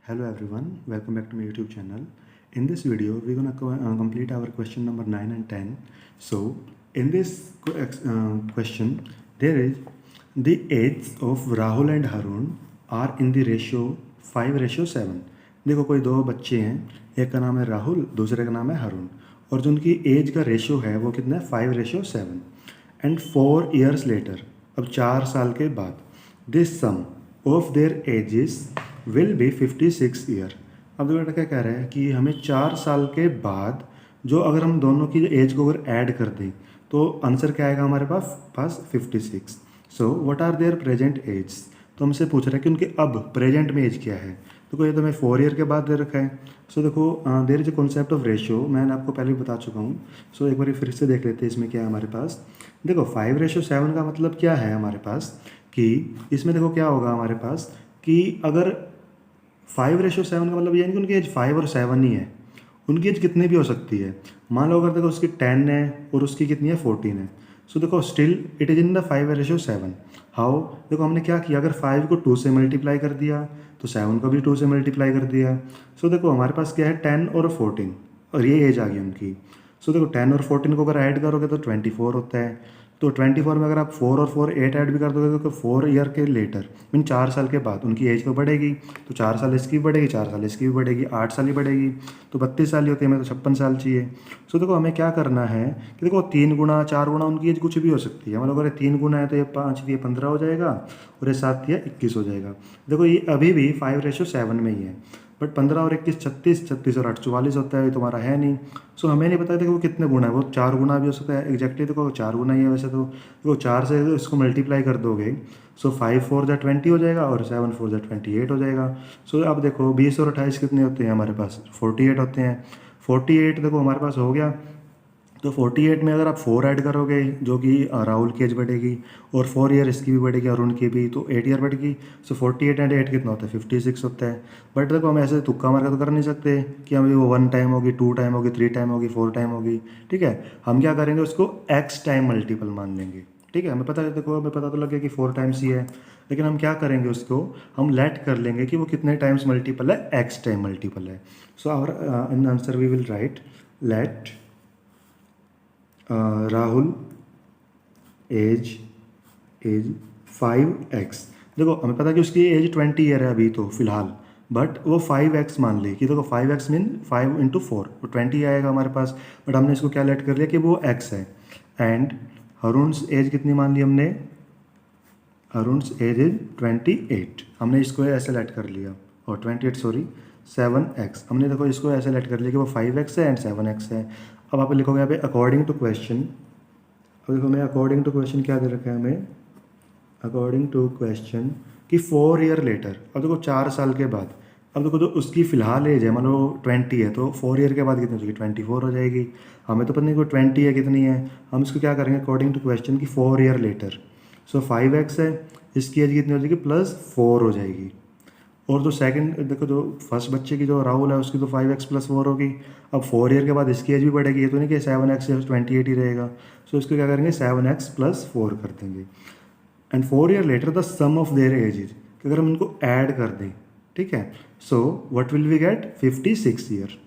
Hello everyone, welcome back to my YouTube channel. In this video, we're gonna complete our question number 9 and 10. So, in this question, there is the age of Rahul and Harun are in the ratio 5:7. देखो कोई दो बच्चे हैं, एक का नाम है राहुल, दूसरे का नाम है हरुण, और जो उनकी एज का रेशियो है वो कितना है 5:7. एंड 4 years लेटर, अब 4 साल के बाद, this sum of their ages will be 56 year. अब देखो बेटा क्या कह रहा है कि हमें 4 साल के बाद जो अगर हम दोनों की एज को अगर ऐड कर दें तो आंसर क्या आएगा हमारे पास 56. So what are their present age. तो हमसे पूछ रहा है कि उनके अब प्रेजेंट में एज क्या है. देखो ये तो मैं 4 ईयर के बाद दे रखा है. सो देखो there is a concept of ratio, मैंने आपको पहले भी बता चुका हूँ. सो एक बार फिर से देख लेते हैं इसमें क्या है हमारे पास. देखो 5:7 का मतलब क्या है हमारे पास कि इसमें देखो क्या होगा हमारे पास कि अगर 5:7 का मतलब ये नहीं कि उनकी एज 5 और 7 ही है, उनकी एज कितनी भी हो सकती है. मान लो अगर देखो उसकी 10 है और उसकी कितनी है 14 है. सो देखो still it is in the 5:7. How, देखो हमने क्या किया, अगर 5 को 2 से मल्टीप्लाई कर दिया तो 7 को भी 2 से मल्टीप्लाई कर दिया. सो देखो हमारे पास क्या है 10 और 14 और ये एज आ गई उनकी. सो देखो 10 और 14 को अगर ऐड करोगे तो 24 होता है. तो 24 में अगर आप 4 और 4 8 ऐड भी कर दोगे तो 4 ईयर के लेटर मीन 4 साल के बाद उनकी एज तो बढ़ेगी. तो 4 साल इसकी भी बढ़ेगी, 4 साल इसकी भी बढ़ेगी, 8 साल ही बढ़ेगी. तो 32 साल ही होती है, हमें तो 56 साल चाहिए. सो देखो हमें क्या करना है कि देखो 3 गुना 4 गुना उनकी एज कुछ भी हो सकती है. मतलब अगर 3 गुना है तो ये 5 दिए 15 हो जाएगा और ये 7 दिया 21 हो जाएगा. देखो ये अभी भी 5:7 में ही है, बट 15 और 21 36, 36 और 8 44 होता है. ये तुम्हारा है नहीं. सो हमें नहीं पता देखो वो कितने गुना है, वो 4 गुना भी हो सकता है. एग्जैक्टली देखो 4 गुना ही है वैसे तो. देखो 4 से इसको मल्टीप्लाई कर दोगे सो 5 4 जा 20 हो जाएगा और 7 4 जा 28 हो जाएगा. सो अब देखो 20 और 28 कितने होते हैं हमारे पास 48 होते हैं. 48 देखो हमारे पास हो गया. तो 48 में अगर आप 4 ऐड करोगे जो कि राहुल की एज बढ़ेगी और 4 ईयर इसकी भी बढ़ेगी अरुण की भी, तो 8 ईयर बढ़ेगी. सो 48 एंड 8 कितना होता है 56 होता है. बट देखो हम ऐसे तुक्का मार के तो कर नहीं सकते कि हमें वो 1 टाइम होगी, 2 टाइम होगी, 3 टाइम होगी, 4 टाइम होगी. ठीक है, हम क्या करेंगे उसको x टाइम मल्टीपल मान लेंगे. ठीक है, हमें पता है देखो हमें पता तो लगे कि 4 टाइम्स ही है, लेकिन हम क्या करेंगे उसको हम लेट कर लेंगे कि वो कितने टाइम्स मल्टीपल है, x टाइम मल्टीपल है. So our in answer we will write let Rahul age 5x. देखो हमें पता है कि उसकी एज 20 ईयर है अभी तो फिलहाल, बट वो 5x मान ली कि देखो 5x मीन 5 इंटू 4 तो 20 आएगा हमारे पास. बट हमने इसको क्या लेट कर लिया कि वो x है. एंड हरुण्स एज कितनी मान ली हमने, हरुण्स एज इज 28. हमने इसको ऐसे लेट कर लिया और 28 सॉरी 7x. हमने देखो इसको ऐसे लेट कर लिया कि वो 5x है एंड 7x है. अब आप लिखोगे यहाँ पे अकॉर्डिंग टू क्वेश्चन. अब देखो मैं अकॉर्डिंग टू क्वेश्चन क्या दे रखा है हमें, अकॉर्डिंग टू क्वेश्चन कि 4 ईयर लेटर. अब देखो 4 साल के बाद, अब देखो जो उसकी फ़िलहाल एज है मान लो 20 है तो 4 ईयर के बाद कितनी हो जाएगी 24 हो जाएगी. हमें तो पता नहीं कोई 20 है कितनी है. हम इसको क्या करेंगे अकॉर्डिंग टू क्वेश्चन की 4 ईयर लेटर. सो 5x है, इसकी एज कितनी हो जाएगी +4 हो जाएगी. और जो सेकंड देखो जो फर्स्ट बच्चे की जो राहुल है उसकी तो 5x + 4 होगी. अब 4 ईयर के बाद इसकी एज भी बढ़ेगी, ये तो नहीं कि 7x या 28 ही रहेगा. सो इसको क्या करेंगे 7x + 4 कर देंगे. And 4 year later the sum of their ages, कि अगर हम इनको ऐड कर दें, ठीक है, so what will we get 56 year.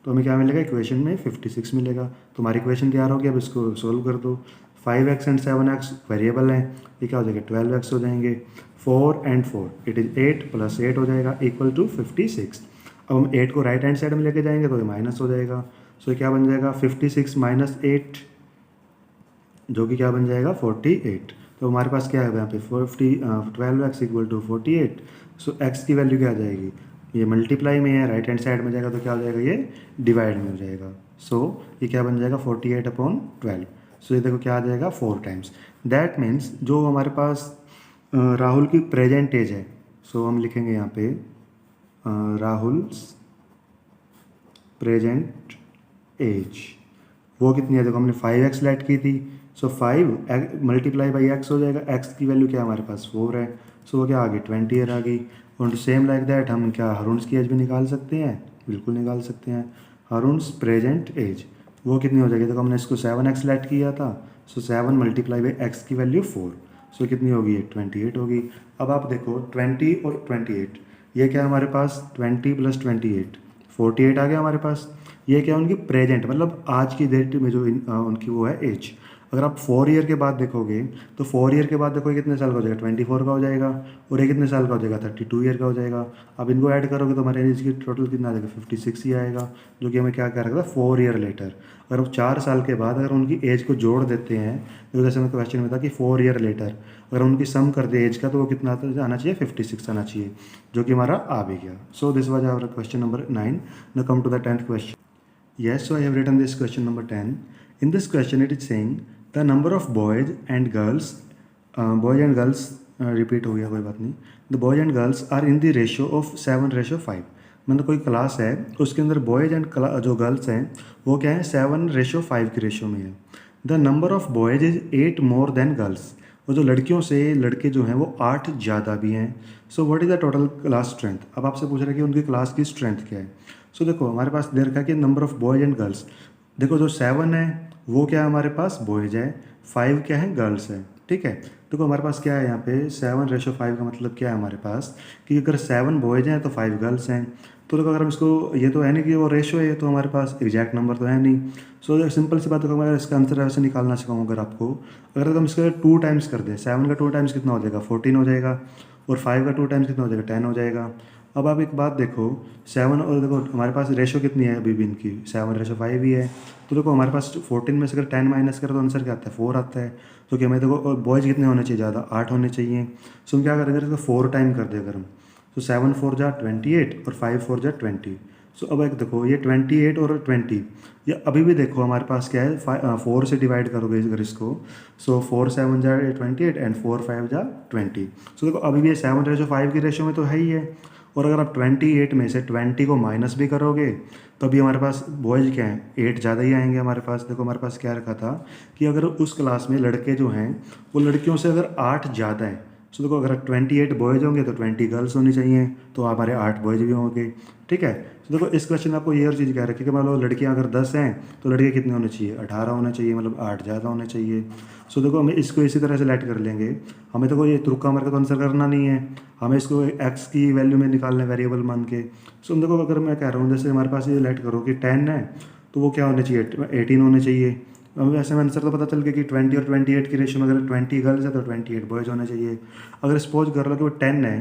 तो हमें क्या मिलेगा इक्वेशन में 56 मिलेगा. तुम्हारी इक्वेशन तैयार होगी, अब इसको सोल्व कर दो. 5x एंड 7x वेरिएबल हैं, ये क्या हो जाएगा 12x हो जाएंगे. 4 एंड 4 इट इज़ 8 + 8 हो जाएगा इक्वल टू 56. अब हम 8 को राइट हैंड साइड में लेके जाएंगे तो ये माइनस हो जाएगा. सो क्या बन जाएगा 56 - 8 जो कि क्या बन जाएगा 48. तो हमारे पास क्या है यहाँ पे 12x = 48. सो x की वैल्यू क्या आ जाएगी, ये मल्टीप्लाई में है राइट हैंड साइड में जाएगा तो क्या हो जाएगा ये डिवाइड में हो जाएगा. सो ये क्या बन जाएगा 48/12. सो ये देखो क्या आ जाएगा 4 टाइम्स. दैट मीन्स जो हमारे पास राहुल की प्रेजेंट एज है, सो हम लिखेंगे यहाँ पे राहुल्स प्रेजेंट एज वो कितनी है. देखो हमने 5x लेट की थी, सो 5 × x हो जाएगा. x की वैल्यू क्या है हमारे पास 4 है. सो वो क्या आ गई 20 ईयर आ गई. और सेम लाइक दैट हम क्या हरुण्स की एज भी निकाल सकते हैं, बिल्कुल निकाल सकते हैं. हरुण्स प्रेजेंट एज वो कितनी हो जाएगी, देखो हमने इसको 7x लेट किया था. सो 7 × x की वैल्यू 4. सो कितनी होगी 28 होगी. अब आप देखो 20 और 28 ये क्या है हमारे पास 20 + 28, 48 आ गया हमारे पास। ये क्या है उनकी प्रेजेंट मतलब आज की डेट में जो उनकी वो है एज। अगर आप 4 ईयर के बाद देखोगे तो 4 ईयर के बाद देखोगे कितने साल का हो जाएगा, 24 का हो जाएगा, और ये कितने साल का हो जाएगा, 32 ईयर का हो जाएगा। अब इनको ऐड करोगे तो हमारे एज की टोटल कितना आ जाएगा, 56 ही आएगा, जो कि हमें क्या कह रखा था 4 ईयर लेटर। अगर हम 4 साल के बाद अगर उनकी एज को जोड़ देते हैं तो जैसे मैं क्वेश्चन में था कि 4 ईयर लेटर अगर उनकी सम कर दे एज का तो वो कितना आना चाहिए, 56 आना चाहिए, जो कि हमारा आ भी गया। So this was our question number 9। Now come to the 10th question. Yes, so I have written this question number 10. In this question, it is saying the number of boys and girls repeat हो गया कोई बात नहीं. The boys and girls are in the ratio of 7:5. मतलब कोई class है उसके अंदर बॉयज़ एंड जो गर्ल्स हैं वो क्या है 7:5 की रेशो में है. The number of boys is 8 more than girls. और जो लड़कियों से लड़के जो हैं वो 8 ज़्यादा भी हैं. So what is the total class strength. अब आपसे पूछ रहा है कि उनकी क्लास की स्ट्रेंथ क्या है. सो देखो हमारे पास दे रखा है कि number of boys and girls. देखो जो 7 है वो क्या है हमारे पास बॉयज़ है, 5 क्या है गर्ल्स है. ठीक है, देखो हमारे पास क्या है यहाँ पे 7:5 का मतलब क्या है हमारे पास कि अगर 7 बॉयज़ हैं तो 5 गर्ल्स हैं. तो देखो अगर हम इसको, ये तो है नहीं कि वो रेशो है, तो हमारे पास एग्जैक्ट नंबर तो है नहीं. सो सिंपल सी बात है, मैं इसका आंसर वैसे निकालना सिखाऊँ अगर आपको. अगर हम इसका 2 टाइम्स कर दें, 7 का 2 टाइम्स कितना हो जाएगा 14 हो जाएगा, और 5 का 2 टाइम्स कितना हो जाएगा 10 हो जाएगा. अब आप एक बात देखो 7 और देखो हमारे पास रेशो कितनी है अभी भी इनकी 7:5 ही है. तो देखो हमारे पास 14 में से अगर 10 माइनस करें तो आंसर क्या आता है 4 आता है. तो क्या हमें देखो बॉयज़ कितने होने चाहिए ज़्यादा 8 होने चाहिए. सो हम क्या करेंगे इसको 4 टाइम कर दे अगर हम, तो 7 4 जा 28 और 5 4 जा 20. सो अब एक देखो ये 28 और 20 ये अभी भी देखो हमारे पास क्या है 4 से डिवाइड करोगे अगर इसको. सो 4 7 जा 28 एंड 4 5 जा 20. सो देखो अभी भी ये 7:5 की रेशो में तो है ही है. और अगर आप 28 में से 20 को माइनस भी करोगे तो अभी हमारे पास बॉयज़ क्या हैं 8 ज़्यादा ही आएंगे हमारे पास. देखो हमारे पास क्या रखा था कि अगर उस क्लास में लड़के जो हैं वो लड़कियों से अगर 8 ज़्यादा हैं. सो देखो अगर 28 बॉयज़ होंगे तो 20 गर्ल्स होनी चाहिए, तो हमारे 8 बॉयज़ भी होंगे. ठीक है, तो देखो इस क्वेश्चन में आपको ये और चीज़ कह रखी है कि मान लो लड़कियाँ अगर 10 हैं तो लड़के कितने होने चाहिए 18 होने चाहिए, मतलब 8 ज़्यादा होने चाहिए. सो देखो हमें इसको इसी तरह से लेट कर लेंगे. हमें देखो ये तुक्का मार के तो आंसर करना नहीं है, हमें इसको एक्स की वैल्यू में निकालना है वेरिएबल मान के. सो देखो अगर मैं कह रहा हूँ जैसे हमारे पास ये लेट करो कि 10 है तो वो क्या होने चाहिए 18 होने चाहिए. अब वैसे में आंसर तो पता चल गया कि 20 और 28 की रेशो में अगर 20 गर्ल्स है तो 28 बॉयज़ होने चाहिए. अगर सपोज कर लो कि वो 10 है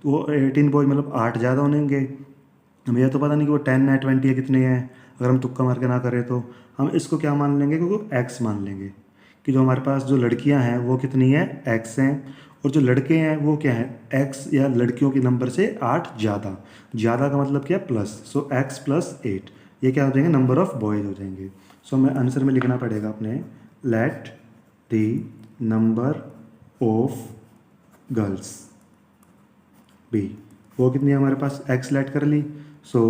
तो वो 18 बॉयज़ मतलब 8 ज़्यादा होंगे. हमें यह तो पता नहीं कि वो 10 है 20 है कितने हैं, अगर हम तुक्का मार के ना करें तो हम इसको क्या मान लेंगे क्योंकि एक्स मान लेंगे कि जो हमारे पास जो लड़कियां हैं वो कितनी है एक्स हैं, और जो लड़के हैं वो क्या है एक्स या लड़कियों के नंबर से 8 ज़्यादा. ज़्यादा का मतलब क्या प्लस. सो एक्स + 8 ये क्या हो जाएंगे नंबर ऑफ़ बॉयज़ हो जाएंगे. सो हमें आंसर में लिखना पड़ेगा अपने let the number of girls be. वो कितनी है हमारे पास एक्स लेट कर ली. So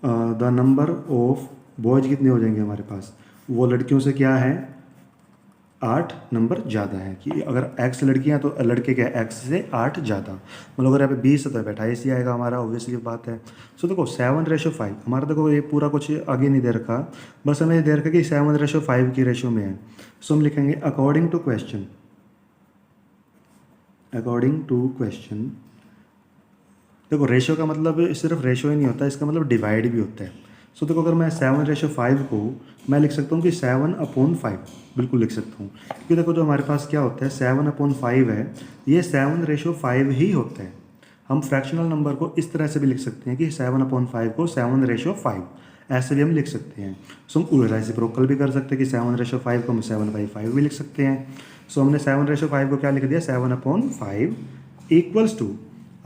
the number of boys कितने हो जाएंगे हमारे पास, वो लड़कियों से क्या है 8 नंबर ज़्यादा है. कि अगर एक्स लड़कियां तो लड़के क्या है एक्स से 8 ज़्यादा, मतलब अगर यहाँ पे 20 है तो 28 ही आएगा हमारा, ऑब्वियसली बात है. सो देखो 7:5 हमारा देखो ये पूरा कुछ आगे नहीं दे रखा, बस हमें दे रखा कि 7:5 की रेशो में है. सो हम लिखेंगे अकॉर्डिंग टू क्वेश्चन. देखो रेशो का मतलब सिर्फ रेशो ही नहीं होता, इसका मतलब डिवाइड भी होता है. सो देखो अगर मैं 7:5 को मैं लिख सकता हूँ कि 7/5 बिल्कुल लिख सकता हूँ, क्योंकि देखो जो हमारे पास क्या होता है 7/5 है ये 7:5 ही होता है. हम फ्रैक्शनल नंबर को इस तरह से भी लिख सकते हैं कि 7/5 को 7:5 ऐसे भी हम लिख सकते हैं. सो हम रेसिप्रोकल भी कर सकते हैं कि 7:5 को हम 7/5 भी लिख सकते हैं. सो हमने 7/5 को क्या लिख दिया 7/5 इक्वल्स टू.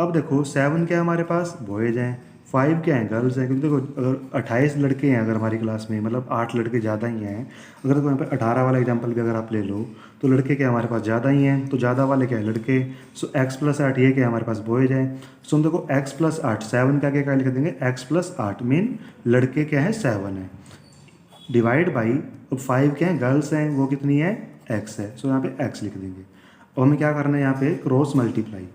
अब देखो 7 क्या है हमारे पास बॉयज़ हैं, 5 क्या हैं गर्ल्स हैं, क्योंकि देखो अगर 28 लड़के हैं अगर हमारी क्लास में मतलब 8 लड़के ज़्यादा ही हैं. अगर देखो यहाँ पे 18 वाला एग्जांपल भी अगर आप ले लो तो लड़के क्या हमारे पास ज़्यादा ही हैं, तो ज़्यादा वाले क्या है लड़के. सो x + 8 ये क्या हमारे पास बॉयज़ हैं. सो हम देखो x + 8 7 का क्या लिख देंगे x + 8 मीन लड़के क्या है 7 है डिवाइड बाई अब 5 क्या है गर्ल्स हैं वो कितनी है x है. सो यहाँ पे x लिख देंगे. अब हमें क्या करना है यहाँ पे क्रॉस मल्टीप्लाई.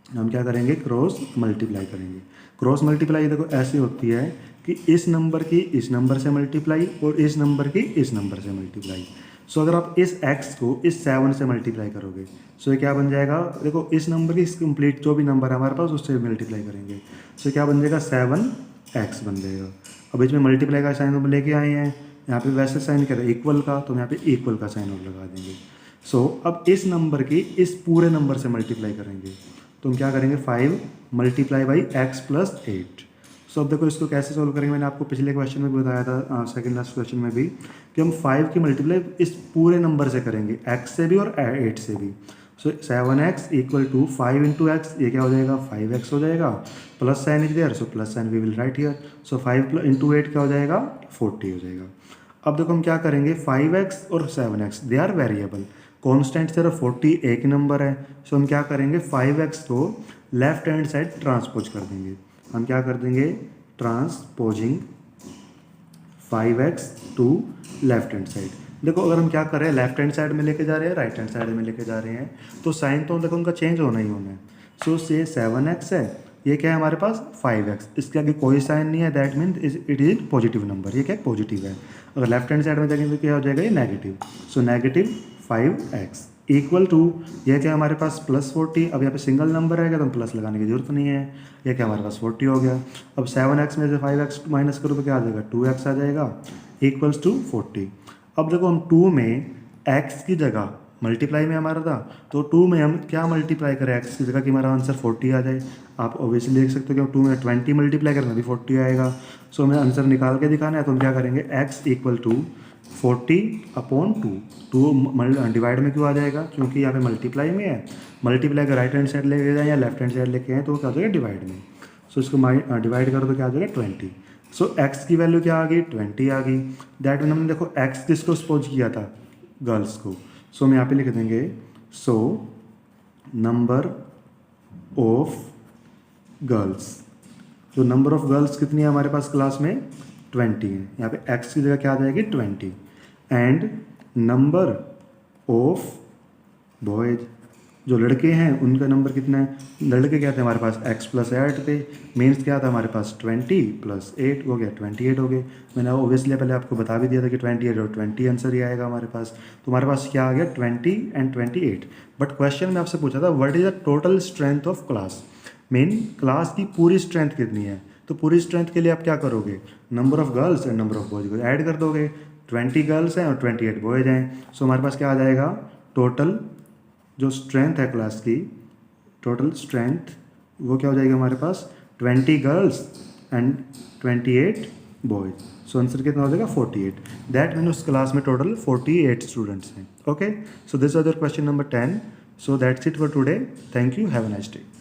हम क्या करेंगे क्रॉस मल्टीप्लाई करेंगे. क्रॉस मल्टीप्लाई देखो ऐसी होती है कि इस नंबर की इस नंबर से मल्टीप्लाई और इस नंबर की इस नंबर से मल्टीप्लाई. सो अगर आप इस x को इस 7 से मल्टीप्लाई करोगे सो ये क्या बन जाएगा, देखो इस नंबर की कंप्लीट जो भी नंबर है हमारे पास उससे मल्टीप्लाई करेंगे सो क्या बन जाएगा 7x बन जाएगा। अब बीच में मल्टीप्लाई का साइन हम लेके आए हैं, यहाँ पे वैसे साइन करें इक्वल का तो हम यहाँ पे इक्वल का साइन और लगा देंगे। सो अब इस नंबर की इस पूरे नंबर से मल्टीप्लाई करेंगे तो हम क्या करेंगे 5 मल्टीप्लाई बाई x प्लस 8। सो अब देखो इसको कैसे सोल्व करेंगे, मैंने आपको पिछले क्वेश्चन में भी बताया था, सेकंड लास्ट क्वेश्चन में भी, कि हम 5 की मल्टीप्लाई इस पूरे नंबर से करेंगे x से भी और 8 से भी। So 7x equal to 5 into X, ये क्या हो जाएगा 5x हो जाएगा, plus sign is there so plus sign we will write here. So 5 into 8 क्या हो जाएगा 40 हो जाएगा। अब देखो हम क्या करेंगे 5x और 7x they are variable, constant सिर्फ 40 एक नंबर है। सो हम क्या करेंगे 5x को लेफ्ट हैंड साइड ट्रांसपोज कर देंगे, हम क्या कर देंगे transposing 5x to left hand side. देखो अगर हम क्या कर रहे हैं लेफ्ट हैंड साइड में लेके जा रहे हैं राइट हैंड साइड में लेके जा रहे हैं तो साइन तो देखो उनका चेंज होना ही होना है। सो से 7x है, ये क्या है हमारे पास 5x, इसके आगे कोई साइन नहीं है, that mean it is positive number, ये क्या पॉजिटिव है। अगर लेफ्ट हैंड साइड में जाएंगे तो क्या हो जाएगा ये negative. So negative 5x equal to ये क्या हमारे पास प्लस 40, अब यहाँ पे सिंगल नंबर रहेगा तो हम प्लस लगाने की जरूरत नहीं है, ये क्या हमारे पास 40 हो गया। अब 7x में से 5x माइनस करो तो क्या आ जाएगा 2x आ जाएगा इक्वल्स टू 40। अब देखो हम 2 में x की जगह मल्टीप्लाई में हमारा था तो 2 में हम क्या मल्टीप्लाई करें x की जगह कि हमारा आंसर 40 आ जाए। आप ऑब्वियसली देख सकते हो कि 2 में 20 मल्टीप्लाई करेंगे भी 40 आएगा। सो हमें आंसर निकाल के दिखाना है तो हम क्या करेंगे x इक्वल टू 40/2, 2 डिवाइड में क्यों आ जाएगा क्योंकि यहाँ पे मल्टीप्लाई में है, मल्टीप्लाई का राइट हैंड साइड लेके जाए या लेफ्ट हैंड साइड लेके आए तो क्या हो जाएगा डिवाइड में। सो इसको डिवाइड करो तो क्या आ जाएगा 20। सो x की वैल्यू क्या आ गई 20 आ गई। दैट मीन हमने देखो x किसको सपोज किया था गर्ल्स को। सो हम यहाँ पे लिख देंगे सो नंबर ऑफ गर्ल्स, तो नंबर ऑफ गर्ल्स कितनी है हमारे पास क्लास में 20 है, यहाँ पे x की जगह क्या आ जाएगी 20 एंड नंबर ऑफ बॉयज, जो लड़के हैं उनका नंबर कितना है, लड़के क्या थे हमारे पास x प्लस 8 थे, मीन्स क्या था हमारे पास 20 प्लस 8 हो गया 28 हो गए। मैंने ऑब्वियसली पहले आपको बता भी दिया था कि 28 और 20 आंसर ही आएगा हमारे पास, तो हमारे पास क्या आ गया 20 एंड 28। बट क्वेश्चन में आपसे पूछा था what is the total strength of class, main class की पूरी स्ट्रेंथ कितनी है, तो पूरी स्ट्रेंथ के लिए आप क्या करोगे number of girls and number of boys को ऐड कर दोगे, 20 गर्ल्स हैं और 28 बॉयज हैं। सो हमारे पास क्या आ जाएगा टोटल जो स्ट्रेंथ है क्लास की, टोटल स्ट्रेंथ वो क्या हो जाएगी हमारे पास 20 girls and 28 boys. So answer कितना हो जाएगा 48। दैट मीन उस क्लास में टोटल 48 स्टूडेंट्स हैं। Okay, so this was your question number 10। So that's it for today, thank you, have a nice day.